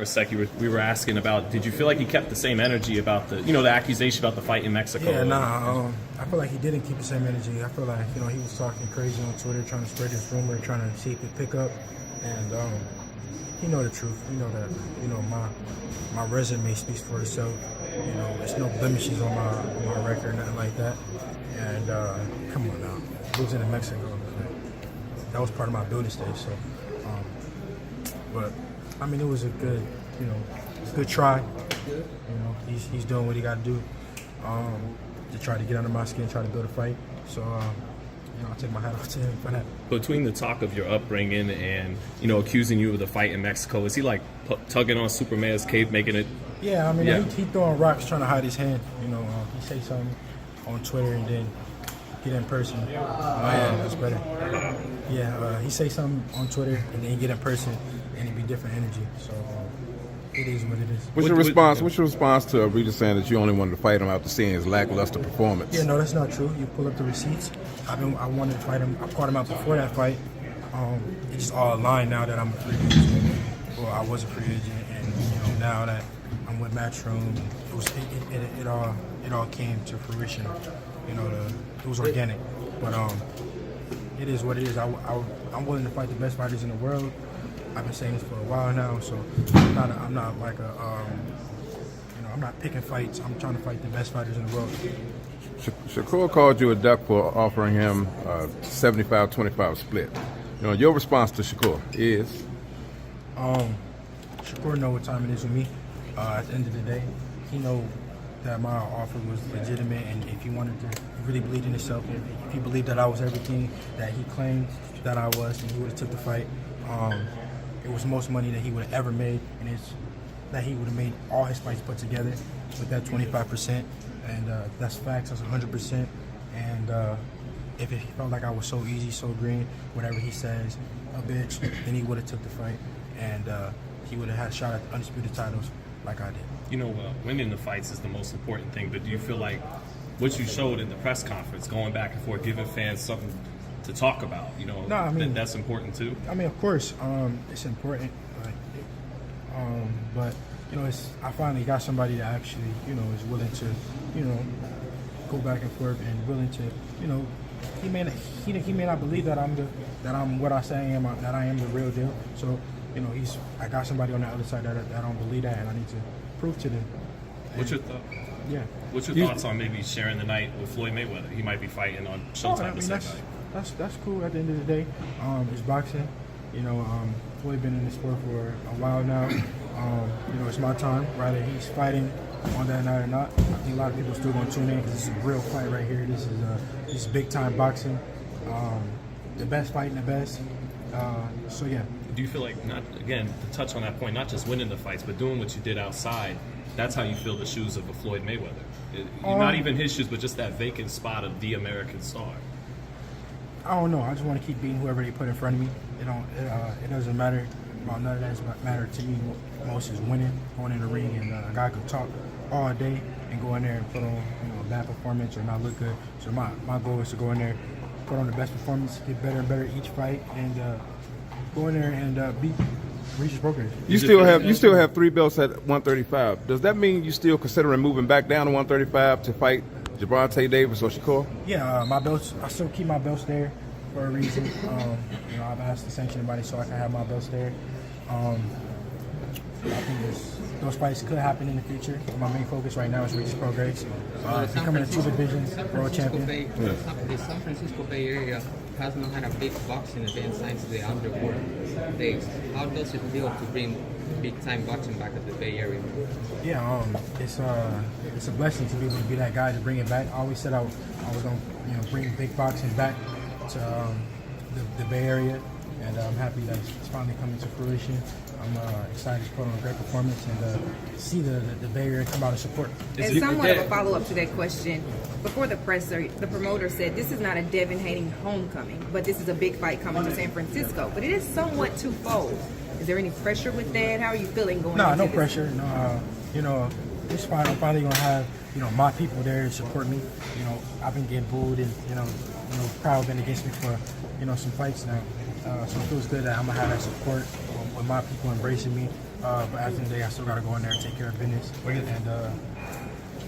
For a sec, we were asking about, did you feel like he kept the same energy about the, the accusation about the fight in Mexico? Yeah, I feel like he didn't keep the same energy. I feel like, he was talking crazy on Twitter, trying to spread this rumor, trying to see if it pick up. And he know the truth. He know that, my resume speaks for itself. There's no blemishes on my record, nothing like that. And come on now, losing in Mexico, that was part of my building stage. So, but I mean, it was a good, good try. He's doing what he got to do to try to get under my skin, try to build a fight. So, I'll take my hat off to him for that. Between the talk of your upbringing and, accusing you of the fight in Mexico, is he like tugging on Superman's cape, making it? Yeah, I mean, he throwing rocks, trying to hide his hand. He say something on Twitter and then get in person. That's better. Yeah, he say something on Twitter and then he get in person and it be different energy. So it is what it is. What's your response to Regis saying that you only wanted to fight him after seeing his lackluster performance? Yeah, no, that's not true. You pull up the receipts. I wanted to fight him. I fought him out before that fight. It's just all aligned now that I'm a free agent. Well, I was a free agent, and now that I'm with Matchroom, it all came to fruition. It was organic, but it is what it is. I'm willing to fight the best fighters in the world. I've been saying this for a while now, so I'm not like I'm not picking fights. I'm trying to fight the best fighters in the world. Shakur called you a duck for offering him a 75-25 split. Your response to Shakur is? Shakur know what time it is with me. At the end of the day, he know that my offer was legitimate, and if he wanted to really believe in himself, if he believed that I was everything that he claimed that I was, then he would have took the fight. It was the most money that he would have ever made, and it's that he would have made all his fights put together with that 25%, and that's facts. That's 100%. And if it felt like I was so easy, so green, whatever he says, a bitch, then he would have took the fight, and he would have had a shot at the undisputed titles like I did. Winning the fights is the most important thing, but do you feel like what you showed in the press conference, going back and forth, giving fans something to talk about, No, I mean, that's important too? I mean, of course, it's important, but I finally got somebody that actually, is willing to, go back and forth and willing to, he may not believe that I'm what I say I am, that I am the real deal. So, I got somebody on the other side that I don't believe that, and I need to prove to them. What's your thought? Yeah. What's your thoughts on maybe sharing the night with Floyd Mayweather? He might be fighting on Showtime the same night. That's cool. At the end of the day, it's boxing. Floyd been in the sport for a while now. It's my time. Whether he's fighting on that night or not, I think a lot of people still gonna tune in because it's a real fight right here. This is big time boxing. The best fighting the best. So yeah. Do you feel like, not again to touch on that point, not just winning the fights, but doing what you did outside? That's how you feel the shoes of a Floyd Mayweather. Not even his shoes, but just that vacant spot of the American star. I don't know. I just want to keep beating whoever they put in front of me. It doesn't matter about none of that. What matters to me most is winning, going in the ring, and a guy could talk all day and go in there and put on a bad performance or not look good. So my goal is to go in there, put on the best performance, get better and better each fight, and go in there and beat Regis Prograis. You still have 3 belts at 135. Does that mean you still considering moving back down to 135 to fight Gervonta Davis or Shakur? Yeah, my belts. I still keep my belts there for a reason. I've asked the sanctioning body so I can have my belts there. I think those fights could happen in the future. My main focus right now is Regis Prograis, becoming a 2 divisions world champion. The San Francisco Bay Area has not had a big boxing event since the underworld days. How does it feel to bring big time boxing back to the Bay Area? Yeah, it's a blessing to be able to be that guy to bring it back. I always said I was gonna bring big boxing back to the Bay Area, and I'm happy that it's finally coming to fruition. I'm excited to put on a great performance and see the Bay Area come out and support. And somewhat of a follow-up to that question, before the presser, the promoter said this is not a Devin Haney homecoming, but this is a big fight coming to San Francisco. But it is somewhat twofold. Is there any pressure with that? How are you feeling going into No this? pressure. No, this fight I'm finally gonna have my people there to support me. I've been getting booed and crowd been against me for some fights now. So it feels good that I'm gonna have that support with my people embracing me. But at the end of the day, I still got to go in there and take care of business and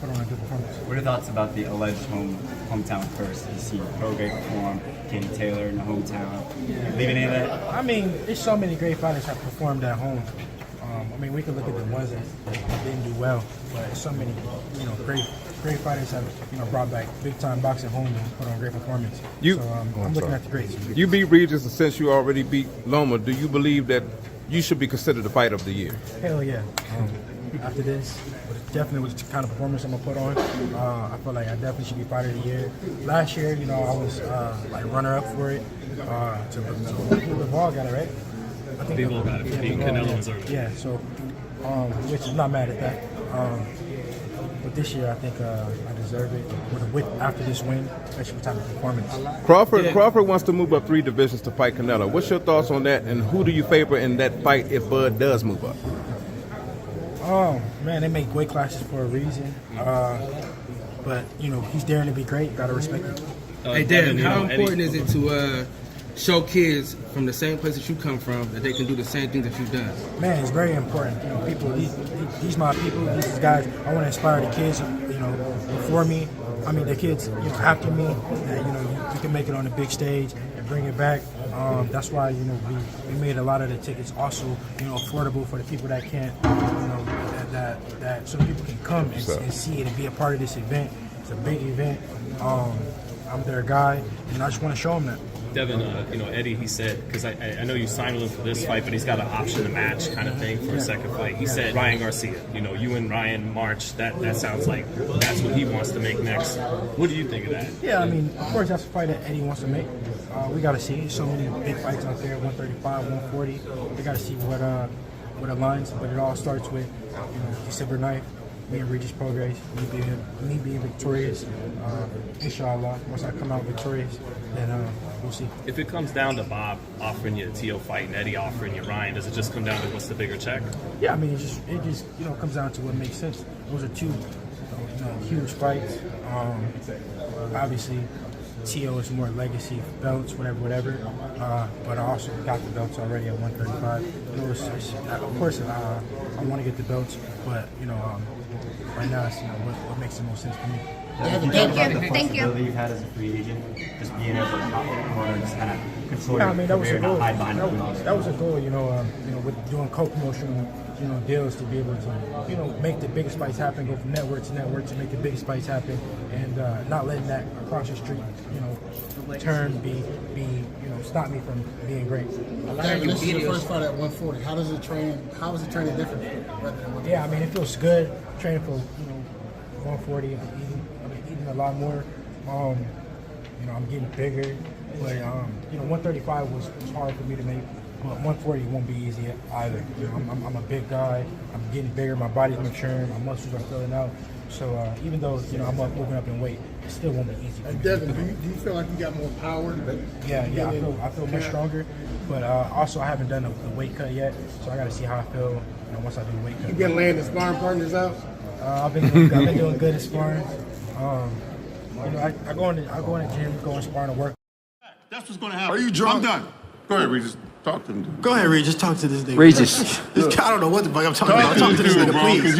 put on a good performance. What are your thoughts about the alleged hometown curse? You see Prograis perform, Kenny Taylor in the hometown. Leave any of that? I mean, there's so many great fighters have performed at home. I mean, we can look at the ones that didn't do well, but so many, great fighters have, brought back big-time boxing home and put on great performance. I'm looking at the greats. You beat Regis, and since you already beat Loma, do you believe that you should be considered the fight of the year? Hell yeah. After this, definitely was the kind of performance I'm going to put on. I feel like I definitely should be fight of the year. Last year, I was runner-up for it. Laval got it, right? I think People got it for beating Canelo in early. Yeah, so, which I'm not mad at that. But this year, I think I deserve it. After this win, especially with type of performance. Crawford wants to move up 3 divisions to fight Canelo. What's your thoughts on that, and who do you favor in that fight if Bud does move up? Oh, man, they make weight classes for a reason. But, he's daring to be great. Got to respect it. Hey, Devin, how important is it to show kids from the same place that you come from that they can do the same things that you've done? Man, it's very important. People, these my people, these guys. I want to inspire the kids, before me. I mean, the kids, after me. That, you can make it on the big stage and bring it back. That's why we made a lot of the tickets also affordable for the people that can't, that so people can come and see it and be a part of this event. It's a big event. I'm their guy, and I just want to show them that. Devin, Eddie, he said, because I know you signed with him for this fight, but he's got an option to match kind of thing for a second fight. He said Ryan Garcia, you and Ryan March, that sounds like that's what he wants to make next. What do you think of that? Yeah, I mean, of course, that's a fight that Eddie wants to make. We got to see so many big fights out there, 135, 140. We got to see what aligns, but it all starts with December 9th. Me and Regis Prograis, me being victorious, inshallah. Once I come out victorious, then we'll see. If it comes down to Bob offering you a T.O. fight and Eddie offering you Ryan, does it just come down to what's the bigger check? Yeah, I mean, it just comes down to what makes sense. Those are two huge fights. Obviously, T.O. is more legacy belts, whatever. But I also got the belts already at 135. Of course, I want to get the belts, but right now, it's what makes the most sense for me. Thank you. You've had as a free agent, just being able to pop in the corner and just kind of control your that was career, a goal. not hide behind That was a goal. With doing co-promotional, deals to be able to, make the biggest fights happen. Go from network to network to make the biggest fights happen, and not letting that across the street, turn stop me from being great. Devin, this is your first fight at 140. How is it training different? Yeah, I mean, it feels good training for 140. I'm eating a lot more. I'm getting bigger, but 135 was hard for me to make. But 140 won't be easy either. I'm a big guy. I'm getting bigger. My body's maturing. My muscles are filling out. So even though I'm moving up in weight, it still won't be easy. And Devin, do you feel like you got more power? Yeah. I feel much stronger. But also, I haven't done the weight cut yet, so I got to see how I feel once I do the weight cut. You been laying the sparring partners out? I've been doing good at sparring. I go in the gym, go and spar and work. That's what's going to happen. Are you drunk? I'm done. Go ahead, Regis. Talk to him. Dude. Go ahead, Regis. Talk to this nigga. Regis. I don't know what the fuck I'm talking about. Talk to this nigga, bro, please.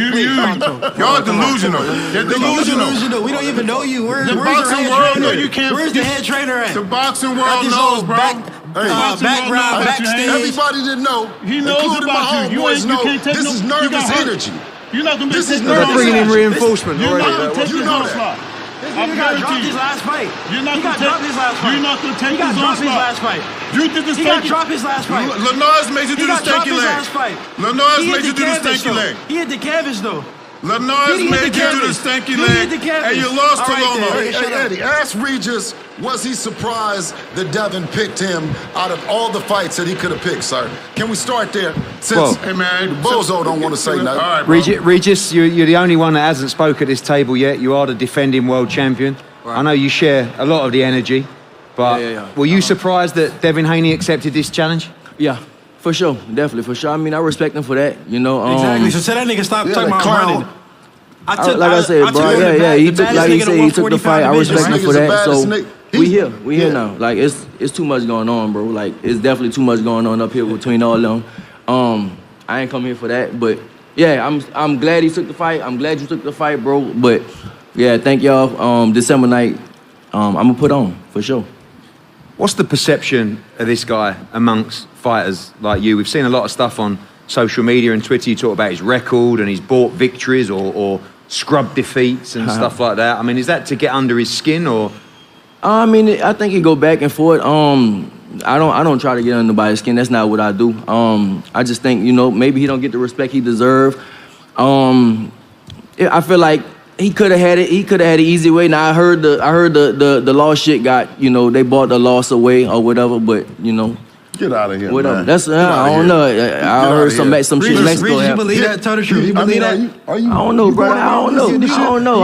Y'all delusional. You're delusional. We don't even know you. Where's the your boxing head world, trainer? no, you can't. Where's the head trainer at? The boxing world knows, bro. Background, backstage. Everybody didn't know. He knows including about my you. homeboys know. Can't take This is nervous energy. You're not going to be This is taking nervous bringing in energy. reinforcement. You're not going to take You his know own that. slot. This nigga got dropped his last fight. You're not He going got to dropped his last fight. You're not going to take He got his own dropped his slot. last fight. You did this. He got dropped his last fight. Lenoir's made you do the stanky leg. Lenoir's made you do the stanky leg. He hit the canvas though. Lenoir's made you do the stanky leg, and you lost to Loma. Hey, Eddie, ask Regis, was he surprised that Devin picked him out of all the fights that he could have picked, sir? Can we start there? Since Hey, man. Bozo don't want to say nothing. All right, bro. Regis, you're the only one that hasn't spoke at this table yet. You are the defending world champion. Right. I know you share a lot of the energy, but were you surprised that Devin Haney accepted this challenge? Yeah, for sure. Definitely, for sure. I mean, I respect him for that, Exactly. So tell that nigga stop talking about running. Like I said, bro, he took, like he said, he took the fight. I respect him for that. So we here now. Like it's too much going on, bro. Like it's definitely too much going on up here between all of them. I ain't come here for that. But yeah, I'm glad he took the fight. I'm glad you took the fight, bro. But yeah, thank y'all. December night, I'm gonna put on for sure. What's the perception of this guy amongst fighters like you? We've seen a lot of stuff on social media and Twitter. You talk about his record and he's bought victories or scrub defeats and stuff like that. I mean, is that to get under his skin or? I mean, I think it go back and forth. I don't try to get under nobody's skin. That's not what I do. I just think, you know, maybe he don't get the respect he deserve. I feel like he could have had it. He could have had an easy way. Now I heard the law shit got, you know, they bought the loss away or whatever. But you know, get out of here, whatever. man. That's I don't know. I heard some shit in Mexico. You believe that? Tell the truth. You believe that? I don't know, brother. I don't know. Look, I don't know.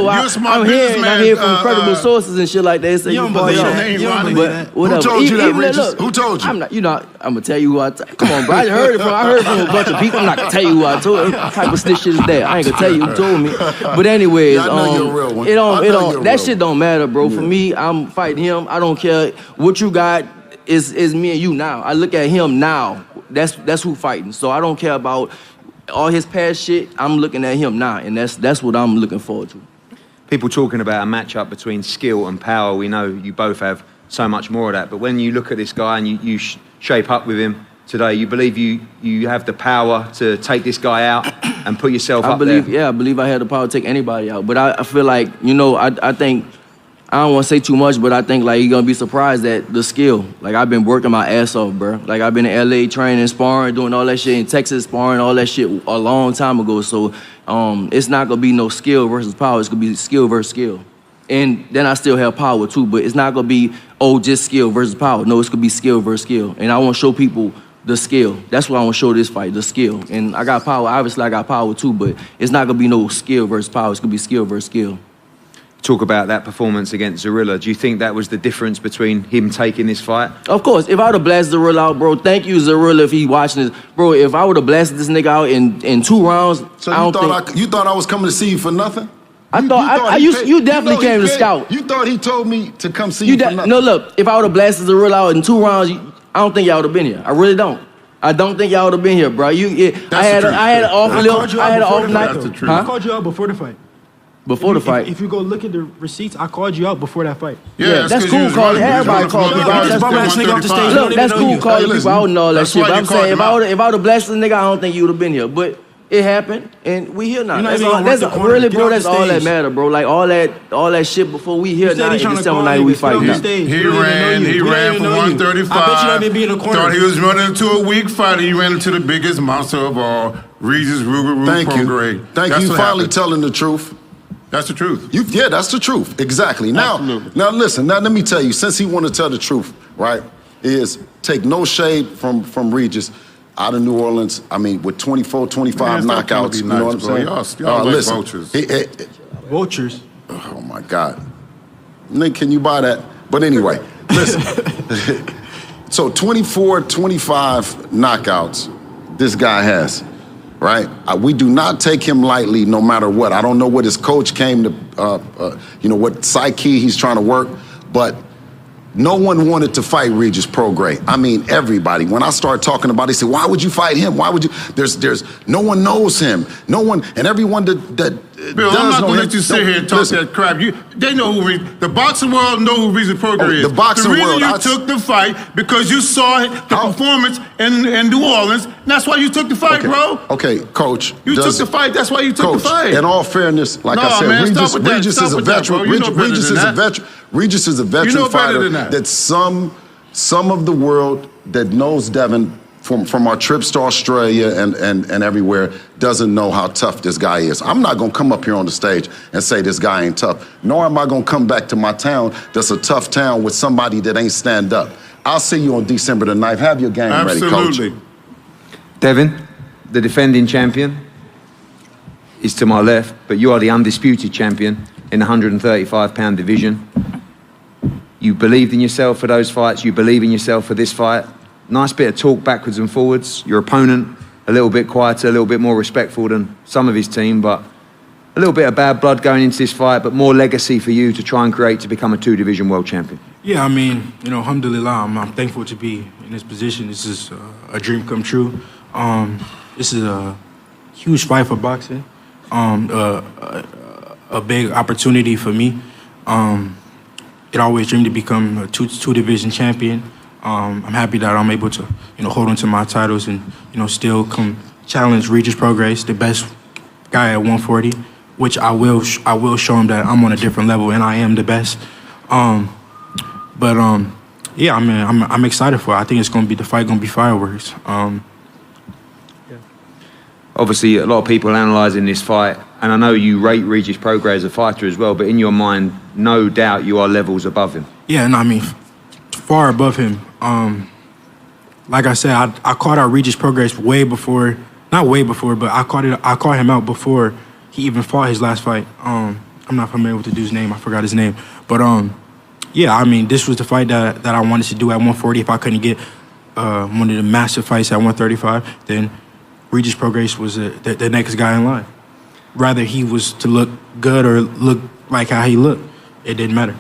I'm hearing from credible sources and shit like that. Say you don't believe that. You don't believe that. Whatever. Who told you that, Regis? Look, Who told you? I'm not. You know, I'm gonna tell you who I. Come on, bro. I heard it from a bunch of people. I'm not gonna tell you who I told. What type of snitch shit is that? I ain't gonna tell you who told me. But anyways, Yeah, I know you're a real one. it don't. You're a That real shit don't matter, bro. For me, I'm fighting him. I don't care what you got. Is me and you now. I look at him now. That's who fighting. So I don't care about all his past shit. I'm looking at him now, and that's what I'm looking forward to. People talking about a matchup between skill and power. We know you both have so much more of that. But when you look at this guy and you shape up with him today, you believe you have the power to take this guy out and put yourself up there? Yeah, I believe I have the power to take anybody out. But I feel like, you know, I think, I don't want to say too much, but I think, like, you're going to be surprised at the skill. Like, I've been working my ass off, bro. Like, I've been in L.A. training, sparring, doing all that shit, in Texas sparring, all that shit a long time ago. So it's not going to be no skill versus power. It's going to be skill versus skill. And then I still have power, too, but it's not going to be, just skill versus power. No, it's going to be skill versus skill. And I want to show people the skill. That's what I want to show this fight, the skill. And I got power. Obviously, I got power, too, but it's not going to be no skill versus power. It's going to be skill versus skill. Talk about that performance against Zorilla. Do you think that was the difference between him taking this fight? Of course. If I would have blasted Zorilla out, bro, thank you, Zorilla, if he watching this. Bro, if I would have blasted this nigga out in 2 rounds, so you thought I was coming to see you for nothing? You definitely came to scout. You thought he told me to come see you for nothing? No, look, if I would have blasted Zorilla out in 2 rounds, I don't think y'all would have been here. I really don't. I don't think y'all would have been here, bro. I had an off night. I called you out before the fight. Before the fight. If you go look at the receipts, I called you out before that fight. Yeah, that's cool calling. Everybody called people out. Look, that's cool calling people out and all that shit. But I'm saying, if I would have blasted the nigga, I don't think you would have been here. But it happened, and we here now. That's really, bro. That's all that matter, bro. Like all that shit before we here now. In December night we fight now. He ran for 135. I bet you don't be in the corner. Thought he was running into a weak fighter. He ran into the biggest monster of all, Regis Prograis. Thank you. Finally telling the truth. That's the truth. Yeah, that's the truth. Exactly. Now listen. Now let me tell you. Since he want to tell the truth, right? Is take no shade from Regis out of New Orleans. I mean, with 24, 25 knockouts. You know what I'm saying? Y'all like vultures. Vultures. Oh my God. Nick, can you buy that? But anyway, listen. So 24, 25 knockouts. This guy has. Right? We do not take him lightly no matter what. I don't know what his coach came to, what psyche he's trying to work, but no one wanted to fight Regis Prograis. I mean, everybody. When I start talking about it, they say, why would you fight him? Why would you? There's no one knows him. No one, and everyone that Bill, I'm not going to let you sit here and talk that crap. They know who the boxing world know who Regis Prograis is. The boxing world. The reason you took the fight because you saw the performance in New Orleans. And that's why you took the fight, bro. Okay, Coach. You took the fight. That's why you took the fight. In all fairness, like I said, Regis is a veteran. Regis is a veteran. Regis is a veteran fighter that some of the world that knows Devin from our trips to Australia and everywhere doesn't know how tough this guy is. I'm not going to come up here on the stage and say this guy ain't tough, nor am I going to come back to my town that's a tough town with somebody that ain't stand up. I'll see you on December the 9th. Have your game ready, Coach. Devin, the defending champion, is to my left, but you are the undisputed champion in the 135-pound division. You believed in yourself for those fights. You believe in yourself for this fight. Nice bit of talk backwards and forwards. Your opponent, a little bit quieter, a little bit more respectful than some of his team, but a little bit of bad blood going into this fight, but more legacy for you to try and create to become a 2-division world champion. Yeah, I mean, alhamdulillah, I'm thankful to be in this position. This is a dream come true. This is a huge fight for boxing. A big opportunity for me. It always dreamed to become a two division champion. I'm happy that I'm able to, hold on to my titles and, still come challenge Regis Prograis, the best guy at 140, which I will show him that I'm on a different level and I am the best. Yeah, I'm excited for it. I think it's the fight gonna be fireworks. Obviously, a lot of people analysing this fight, and I know you rate Regis Prograis as a fighter as well, but in your mind, no doubt you are levels above him. Yeah, no, I mean, far above him. Like I said, I caught out Regis Prograis way before, not way before, but I caught him out before he even fought his last fight. I'm not familiar with the dude's name. I forgot his name. But yeah, I mean, this was the fight that I wanted to do at 140. If I couldn't get one of the massive fights at 135, then Regis Prograis was the next guy in line. Rather he was to look good or look like how he looked, it didn't matter.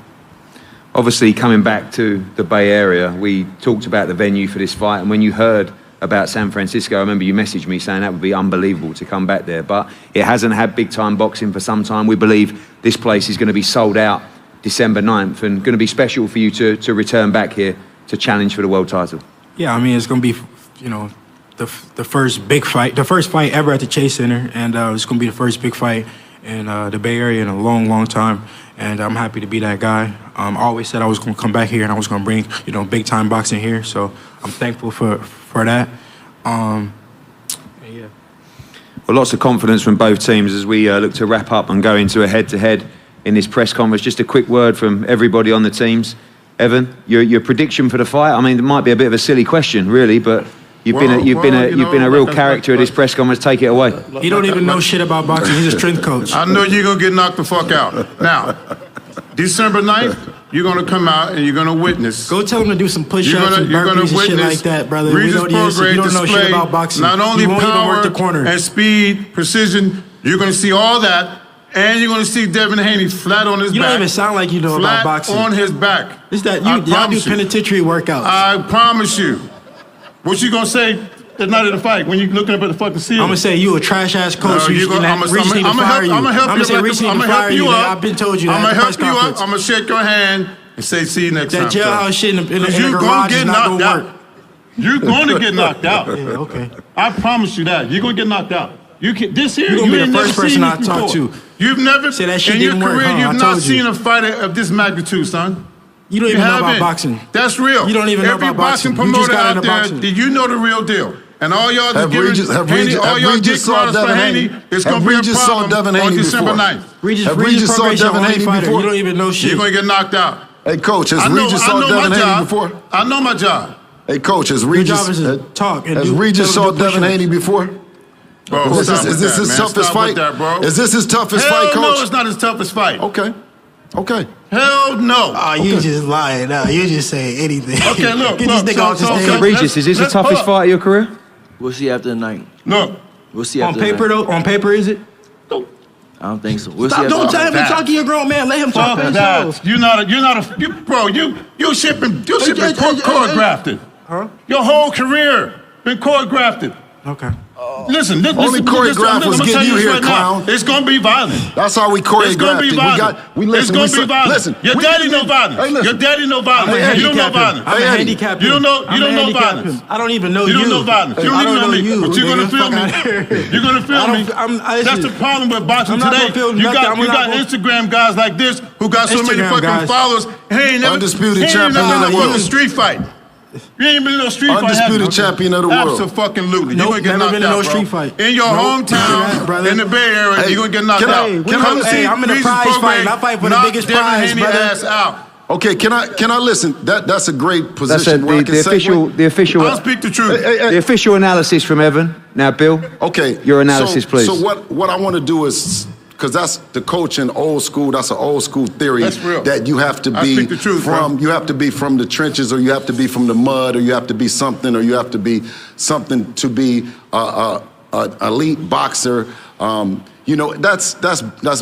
Obviously, coming back to the Bay Area, we talked about the venue for this fight, and when you heard about San Francisco, I remember you messaged me saying that would be unbelievable to come back there, but it hasn't had big-time boxing for some time. We believe this place is going to be sold out December 9th and going to be special for you to return back here to challenge for the world title. Yeah, I mean, it's going to be, the first big fight, the first fight ever at the Chase Center, and it's going to be the first big fight in the Bay Area in a long, long time, and I'm happy to be that guy. I always said I was going to come back here and I was going to bring, big-time boxing here, so I'm thankful for that. Yeah. Well, lots of confidence from both teams as we look to wrap up and go into a head-to-head in this press conference. Just a quick word from everybody on the teams. Evan, your prediction for the fight? I mean, it might be a bit of a silly question, really, but you've been a real character at this press conference. Take it away. He don't even know shit about boxing. He's a strength coach. I know you're gonna get knocked the fuck out. Now, December 9th, you're gonna come out and you're gonna witness. Go tell him to do some push-ups and burpees and shit like that, brother. Regis Prograis you don't know shit display about boxing. not only you won't even power work the corner. and speed, precision. You're gonna see all that, and you're gonna see Devin Haney flat on his back. You don't even sound like you know about boxing. Flat on his back. It's that y'all do penitentiary workouts. I promise you. What you gonna say the night of the fight when you're looking up at the fucking ceiling? I'm gonna say you a trash ass coach. I'm gonna help you up. I've been told you that. I'm gonna help you up. I'm gonna shake your hand and say, see you next time. That jailhouse shit in the garage is not gonna work. You're gonna get knocked out. Yeah, okay. I promise you that. You're gonna get knocked out. You're gonna be the first person I talk to. You've never, say that shit in your didn't career, work, huh? you've not seen a fighter of this magnitude, son. You don't even know about boxing. That's real. You don't even know about boxing. Every boxing promoter out there, do you know the real deal? And all y'all just giving Haney, all y'all dick riders for Haney, it's going to be a problem on December 9th. Regis saw Devin Haney before. You don't even know shit. You're going to get knocked out. Hey, Coach, has Regis saw Devin Haney before? I know my job. Hey, Coach, has Regis saw Devin Haney before? Bro, is this his toughest fight? Is this his toughest fight, Coach? No, it's not his toughest fight. Okay. Hell no. Oh, you just lying now. You just say anything. Okay, look. Get this nigga off the stage. Regis, is this the toughest fight of your career? We'll see after the night. Look. We'll see after the night. On paper, though? On paper, is it? I don't think so. We'll Stop, see don't tell him to talk to your grown man. Let him talk to himself. You're not you shipping choreographed. Huh? Your whole career been choreographed. Okay. Listen, only choreographed was getting you here, clown. It's gonna be violent. That's how we choreographed. It's gonna be violent. It's gonna be violent. Listen, your daddy know violence. Your daddy know violence. You don't know violence. I'm a handicap. You don't know violence. I don't even know you. You don't know violence. You don't even know me. But you're gonna feel me. You're gonna feel me. That's the problem with boxing today. You got Instagram guys like this who got so many fucking followers. He ain't never undisputed champion in the world. A street fight. You ain't been in no street fight. Undisputed champion of the world. Absolutely. Nope, you're gonna get knocked out, street fight. In your hometown, in the Bay Area, you're gonna get knocked out. I'm in a prize fight. I fight for the biggest prize, brother. Ass out. Okay, can I listen? That's a great position. The official. I'll speak the truth. The official analysis from Evan. Now, Bill. Okay. Your analysis, please. So what I want to do is, because that's the coaching old school. That's an old school theory. That's real. That you have to be from. You have to be from the trenches, or you have to be from the mud, or you have to be something, or you have to be something to be a elite boxer. That's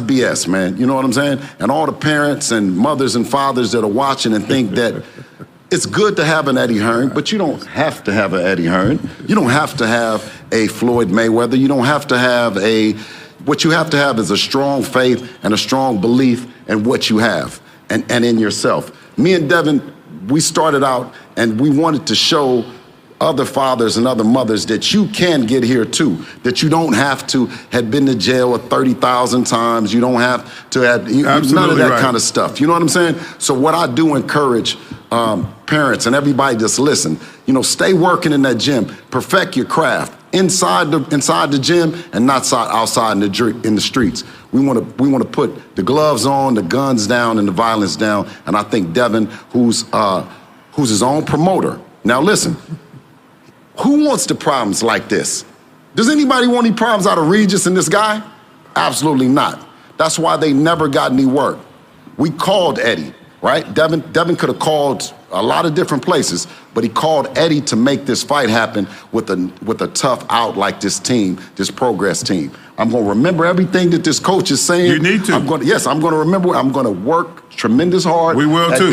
BS, man. You know what I'm saying? And all the parents and mothers and fathers that are watching and think that it's good to have an Eddie Hearn, but you don't have to have an Eddie Hearn. You don't have to have a Floyd Mayweather. You don't have to have what you have to have is a strong faith and a strong belief in what you have and in yourself. Me and Devin, we started out and we wanted to show other fathers and other mothers that you can get here too, that you don't have to have been to jail 30,000 times. You don't have to have none of that kind of stuff. You know what I'm saying? So what I do encourage parents and everybody just listen, stay working in that gym, perfect your craft inside the gym and not outside in the streets. We want to put the gloves on, the guns down, and the violence down. And I think Devin, who's his own promoter. Now listen. Who wants the problems like this? Does anybody want any problems out of Regis and this guy? Absolutely not. That's why they never got any work. We called Eddie, right? Devin could have called a lot of different places, but he called Eddie to make this fight happen with a tough out like this team, this Prograis team. I'm going to remember everything that this coach is saying. You need to. I'm going to remember. I'm going to work tremendous hard. We will too.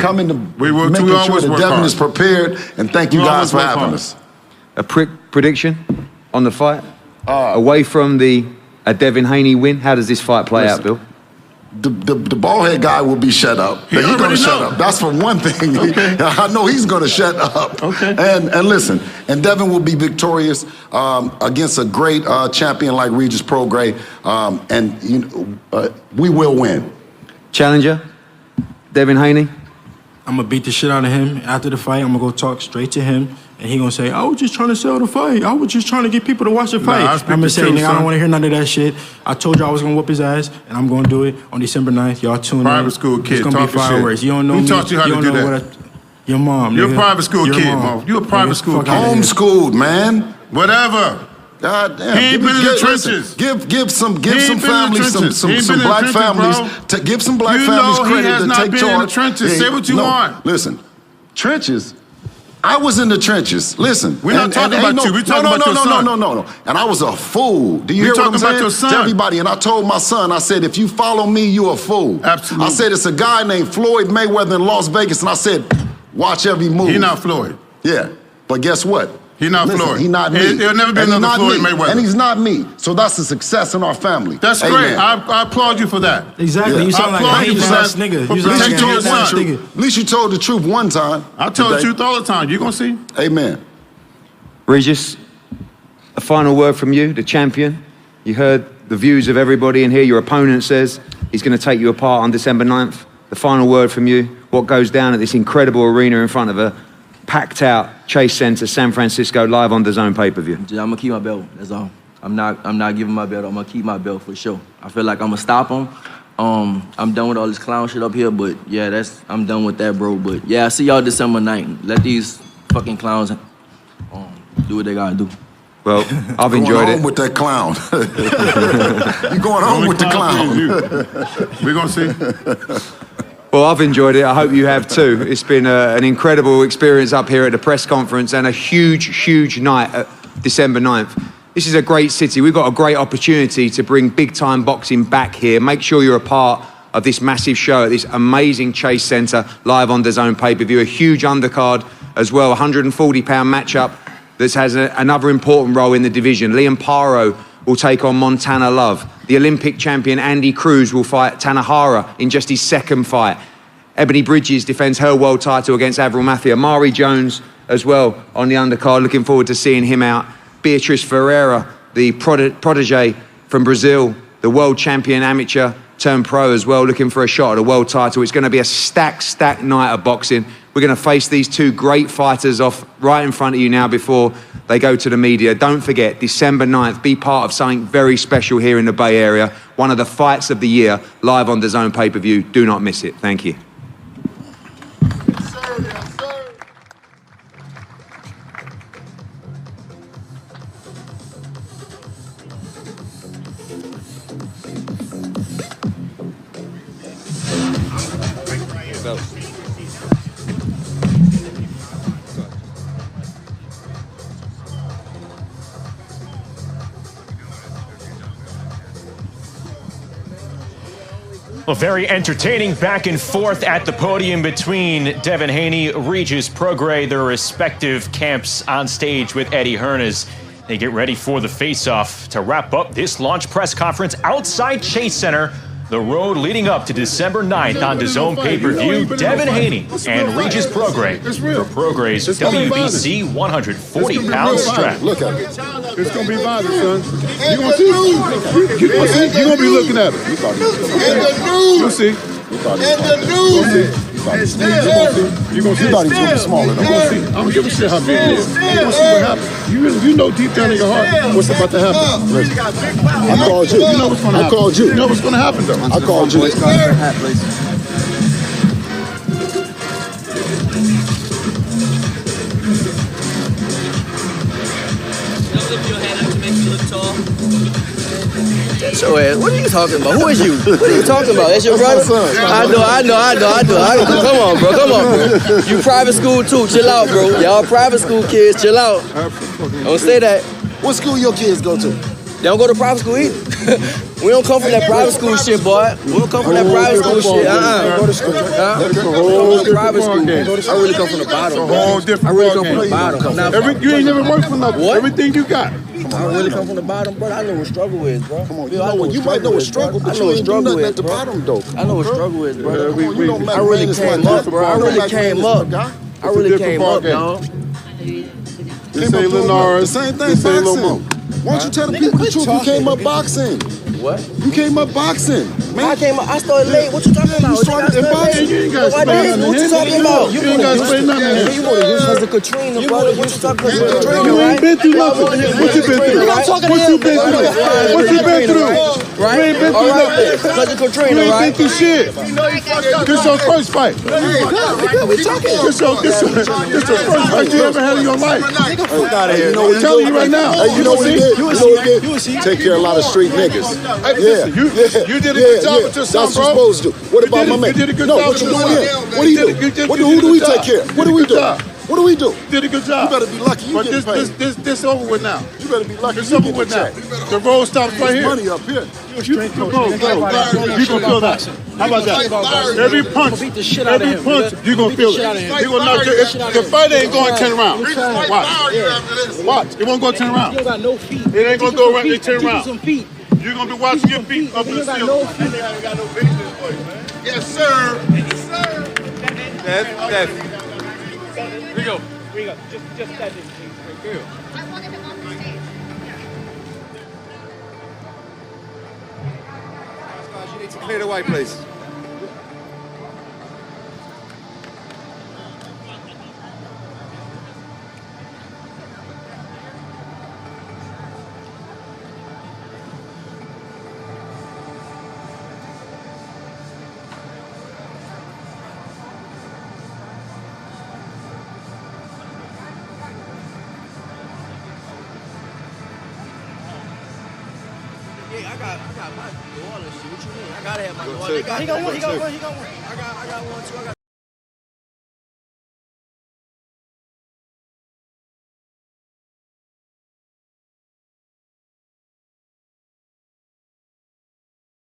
We will too. Making sure that Devin is prepared. And thank you guys for having us. A prediction on the fight? Away from a Devin Haney win, how does this fight play out, Bill? The bald-head guy will be shut up. He's going to shut up. That's for one thing. Okay. I know he's going to shut up. Okay. And listen, and Devin will be victorious against a great champion like Regis Prograis, and we will win. Challenger, Devin Haney? I'm going to beat the shit out of him. After the fight, I'm going to go talk straight to him. And he gonna say, I was just trying to sell the fight. I was just trying to get people to watch the fight. I'm gonna say, nigga, I don't want to hear none of that shit. I told you I was gonna whoop his ass, and I'm gonna do it on December 9th. Y'all tune in. Private school kid, it's gonna be fireworks. You don't know Who me. taught you how to do that? Your mom. You're nigga. a private school Your kid, mom. Mo. You're a private school kid. Homeschooled, man. Whatever. God damn. He ain't been in the trenches. Give some families, some black families, give some black You families know he credit has to not take been charge. in the trenches. Say what you want. Listen, trenches. I was in the trenches. Listen. We're not talking about you. We're talking about your son. No. And I was a fool. Do you We're hear what I'm talking about saying? your son. To everybody. And I told my son, I said, if you follow me, you're a fool. Absolutely. I said, it's a guy named Floyd Mayweather in Las Vegas. And I said, watch every move. He's not Floyd. Yeah. But guess what? He's not Floyd. He's not me. There'll never be another Floyd Mayweather. And he's not me. So that's a success in our family. That's great. I applaud you for that. Exactly. Yeah. You sound like a hating ass nigga. At least you told the truth one time. I tell the truth all the time. You gonna see? Amen. Regis, a final word from you, the champion. You heard the views of everybody in here. Your opponent says he's going to take you apart on December 9th. The final word from you. What goes down at this incredible arena in front of a packed out Chase Center, San Francisco, live on the DAZN pay-per-view? I'm gonna keep my belt. That's all. I'm not giving my belt. I'm gonna keep my belt for sure. I feel like I'm gonna stop him. I'm done with all this clown shit up here, but yeah, I'm done with that, bro. But yeah, I see y'all December 9th. Let these fucking clowns do what they gotta do. Well, I've enjoyed it. With that clown. You're going home with the clown. We're gonna see. Well, I've enjoyed it. I hope you have too. It's been an incredible experience up here at the press conference and a huge, huge night at December 9th. This is a great city. We've got a great opportunity to bring big-time boxing back here. Make sure you're a part of this massive show at this amazing Chase Center, live on DAZN pay-per-view. A huge undercard as well, 140-pound matchup that has another important role in the division. Liam Paro will take on Montana Love. The Olympic champion Andy Cruz will fight Tanahara in just his second fight. Ebony Bridges defends her world title against Avril Mafia. Mari Jones as well on the undercard. Looking forward to seeing him out. Beatriz Ferreira, the protege from Brazil, the world champion amateur turned pro as well, looking for a shot at a world title. It's going to be a stacked night of boxing. We're going to face these two great fighters off right in front of you now before they go to the media. Don't forget, December 9th, be part of something very special here in the Bay Area. One of the fights of the year, live on DAZN pay-per-view. Do not miss it. Thank you. Well, very entertaining back and forth at the podium between Devin Haney, Regis Prograis, their respective camps on stage with Eddie Hearn. They get ready for the face-off to wrap up this launch press conference outside Chase Center. The road leading up to December 9th on DAZN pay-per-view. Devin Haney and Regis Prograis for Prograis' WBC 140-pound strap. Look at it. It's going to be violent, son. You're going to see. You're going to be looking at it. You'll see. You'll see. You're going to see. You thought he was going to be smaller. You're going to see. I don't give a shit how big it is. You're going to see what happens. You know deep down in your heart what's about to happen. Listen, I called you. You know what's going to happen. I called you. You know what's going to happen, though. I called you. That's your ass. What are you talking about? Who is you? What are you talking about? That's your brother? I know. Come on, bro. You private school too. Chill out, bro. Y'all private school kids. Chill out. Don't say that. What school your kids go to? They don't go to private school either. We don't come from that private school shit, boy. We don't come from that private school shit. Private school. I really come from the bottom. It's a whole different ballgame. You ain't never worked for nothing. What? Everything you got. I really come from the bottom, bro. I know what struggle is, bro. Come on, you might know what struggle, but you ain't do nothing at the bottom, though. I know what struggle is, bro. I really came up, bro. I really came up, y'all. This ain't Lenars. The same thing, boxing. Why don't you tell the people the truth? You came up boxing. What? You came up boxing, man. I started late. What you talking about? You started in boxing. You ain't got to explain nothing. What you talking about? You ain't got to explain nothing. You want to use as a Katrina, brother. What you talking about? Katrina, you ain't been through nothing. What you been through? What you been through? What you been through? Right? You ain't been through nothing. Because of Katrina, You ain't right? been through shit. This your first fight. This your first fight you ever had in your life. Fuck out of here. I'm telling you right now. Hey, you know what he did? You know what he did? Take care of a lot of street niggas. You did a good job with your son, That's bro. what you're supposed to do. What about my man? You did a good No, job what you with doing your here? son. What do you do? Who do we take care of? What do we do? What do we do? You did a good job. You better be lucky you But get paid. this over with now. You better be lucky It's you over get with the now. check. The road stops right here. Money up here. You can feel that. How about that? Every punch, you gonna feel it. You gonna knock the fight ain't going 10 rounds. Watch. It won't go 10 rounds. You got no feet. It ain't gonna go right in 10 rounds. Some feet. You're gonna be watching your feet up in the ceiling. I got no patience for you, man. Yes, sir. Yes, sir. That's Here we go. Just that thing, please. Good. I wanted him on the stage. You need to clear the way, please. Yeah, I got my daughter. Shit, what you mean? I gotta have my daughter. He got one. I got one too.